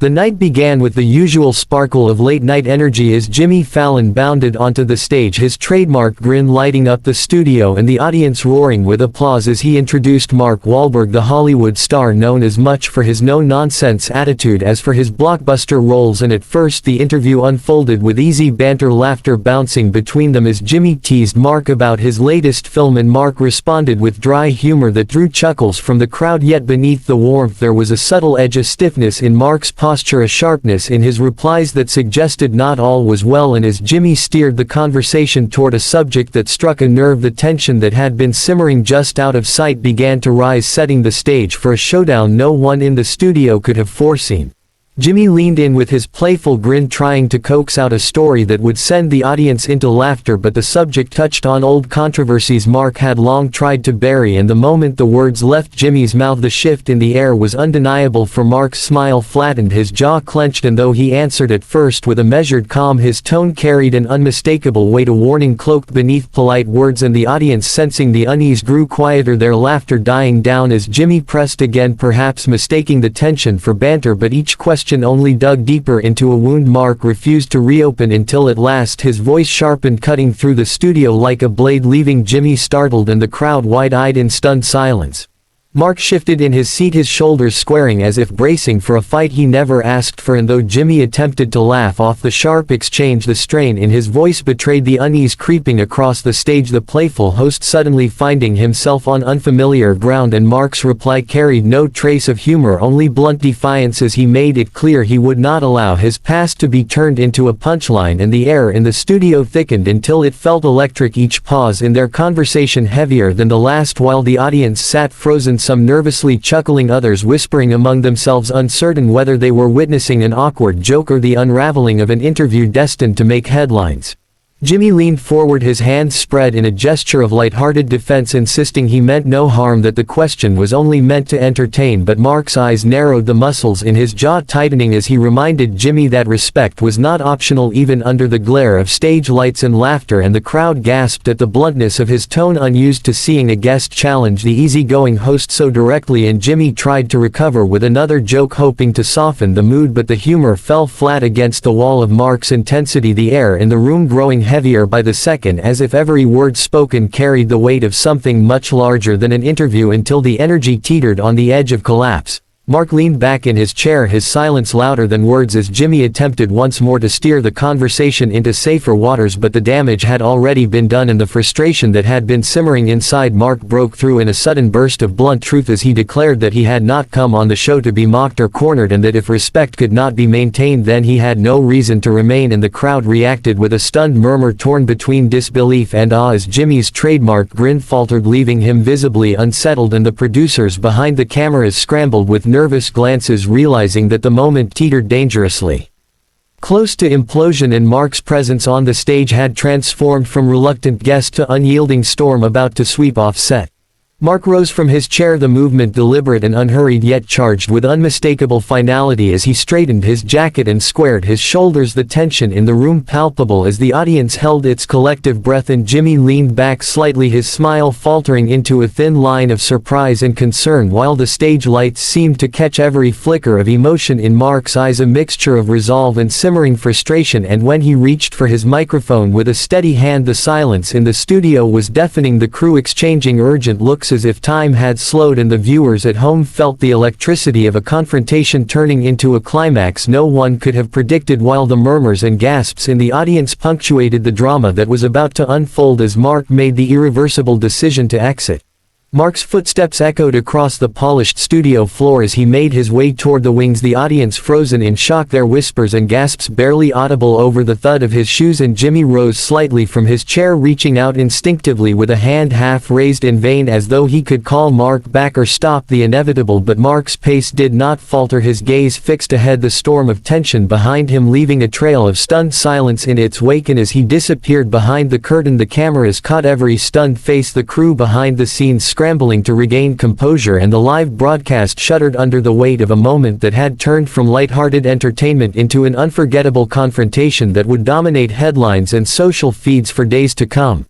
The night began with the usual sparkle of late-night energy as Jimmy Fallon bounded onto the stage, his trademark grin lighting up the studio and the audience roaring with applause as he introduced Mark Wahlberg, the Hollywood star known as much for his no-nonsense attitude as for his blockbuster roles. And at first the interview unfolded with easy banter, laughter bouncing between them as Jimmy teased Mark about his latest film and Mark responded with dry humor that drew chuckles from the crowd, yet beneath the warmth there was a subtle edge of stiffness in Mark's posture, a sharpness in his replies that suggested not all was well. And as Jimmy steered the conversation toward a subject that struck a nerve, the tension that had been simmering just out of sight began to rise, setting the stage for a showdown no one in the studio could have foreseen. Jimmy leaned in with his playful grin, trying to coax out a story that would send the audience into laughter, but the subject touched on old controversies Mark had long tried to bury, and the moment the words left Jimmy's mouth the shift in the air was undeniable. For Mark's smile flattened, his jaw clenched, and though he answered at first with a measured calm, his tone carried an unmistakable weight, a warning cloaked beneath polite words, and the audience, sensing the unease, grew quieter, their laughter dying down as Jimmy pressed again, perhaps mistaking the tension for banter, but each question only dug deeper into a wound Mark refused to reopen until at last his voice sharpened, cutting through the studio like a blade, leaving Jimmy startled and the crowd wide-eyed in stunned silence. Mark shifted in his seat, his shoulders squaring as if bracing for a fight he never asked for, and though Jimmy attempted to laugh off the sharp exchange, the strain in his voice betrayed the unease creeping across the stage, the playful host suddenly finding himself on unfamiliar ground. And Mark's reply carried no trace of humor, only blunt defiance, as he made it clear he would not allow his past to be turned into a punchline. And the air in the studio thickened until it felt electric, each pause in their conversation heavier than the last, while the audience sat frozen, some nervously chuckling, others whispering among themselves, uncertain whether they were witnessing an awkward joke or the unraveling of an interview destined to make headlines. Jimmy leaned forward, his hands spread in a gesture of light-hearted defense, insisting he meant no harm, that the question was only meant to entertain. But Mark's eyes narrowed, the muscles in his jaw tightening as he reminded Jimmy that respect was not optional even under the glare of stage lights and laughter, and the crowd gasped at the bluntness of his tone, unused to seeing a guest challenge the easygoing host so directly. And Jimmy tried to recover with another joke, hoping to soften the mood, but the humor fell flat against the wall of Mark's intensity, the air in the room growing heavier by the second, as if every word spoken carried the weight of something much larger than an interview, until the energy teetered on the edge of collapse. Mark leaned back in his chair, his silence louder than words, as Jimmy attempted once more to steer the conversation into safer waters, but the damage had already been done, and the frustration that had been simmering inside Mark broke through in a sudden burst of blunt truth as he declared that he had not come on the show to be mocked or cornered, and that if respect could not be maintained, then he had no reason to remain. And the crowd reacted with a stunned murmur torn between disbelief and awe as Jimmy's trademark grin faltered, leaving him visibly unsettled, and the producers behind the cameras scrambled with nervous glances, realizing that the moment teetered dangerously close to implosion, and Mark's presence on the stage had transformed from reluctant guest to unyielding storm about to sweep off set. Mark rose from his chair, the movement deliberate and unhurried, yet charged with unmistakable finality as he straightened his jacket and squared his shoulders, the tension in the room palpable as the audience held its collective breath. And Jimmy leaned back slightly, his smile faltering into a thin line of surprise and concern, while the stage lights seemed to catch every flicker of emotion in Mark's eyes, a mixture of resolve and simmering frustration. And when he reached for his microphone with a steady hand, the silence in the studio was deafening, the crew exchanging urgent looks as if time had slowed, and the viewers at home felt the electricity of a confrontation turning into a climax no one could have predicted, while the murmurs and gasps in the audience punctuated the drama that was about to unfold as Mark made the irreversible decision to exit. Mark's footsteps echoed across the polished studio floor as he made his way toward the wings, the audience frozen in shock, their whispers and gasps barely audible over the thud of his shoes. And Jimmy rose slightly from his chair, reaching out instinctively with a hand half raised, in vain as though he could call Mark back or stop the inevitable. But Mark's pace did not falter, his gaze fixed ahead, the storm of tension behind him leaving a trail of stunned silence in its wake. And as he disappeared behind the curtain, the cameras caught every stunned face, the crew behind the scenes scrambling to regain composure, and the live broadcast shuddered under the weight of a moment that had turned from light-hearted entertainment into an unforgettable confrontation that would dominate headlines and social feeds for days to come.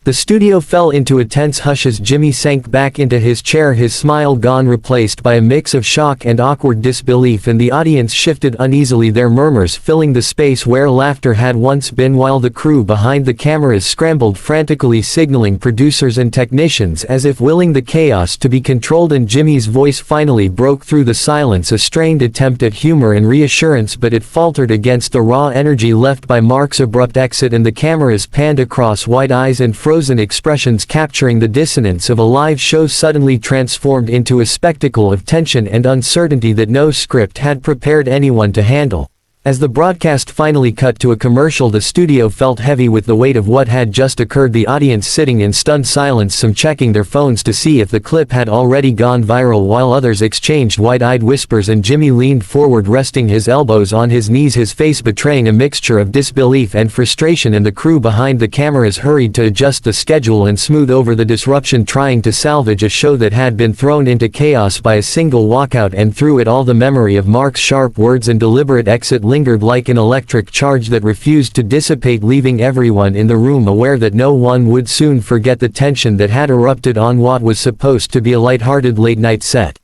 The studio fell into a tense hush as Jimmy sank back into his chair, his smile gone, replaced by a mix of shock and awkward disbelief, and the audience shifted uneasily, their murmurs filling the space where laughter had once been, while the crew behind the cameras scrambled frantically, signaling producers and technicians as if willing the chaos to be controlled, and Jimmy's voice finally broke through the silence, a strained attempt at humor and reassurance, but it faltered against the raw energy left by Mark's abrupt exit, and the cameras panned across wide eyes and frozen expressions, capturing the dissonance of a live show suddenly transformed into a spectacle of tension and uncertainty that no script had prepared anyone to handle. As the broadcast finally cut to a commercial, the studio felt heavy with the weight of what had just occurred, the audience sitting in stunned silence, some checking their phones to see if the clip had already gone viral, while others exchanged wide-eyed whispers, and Jimmy leaned forward, resting his elbows on his knees, his face betraying a mixture of disbelief and frustration, and the crew behind the cameras hurried to adjust the schedule and smooth over the disruption, trying to salvage a show that had been thrown into chaos by a single walkout, and through it all the memory of Mark's sharp words and deliberate exit lingered like an electric charge that refused to dissipate, leaving everyone in the room aware that no one would soon forget the tension that had erupted on what was supposed to be a light-hearted late-night set.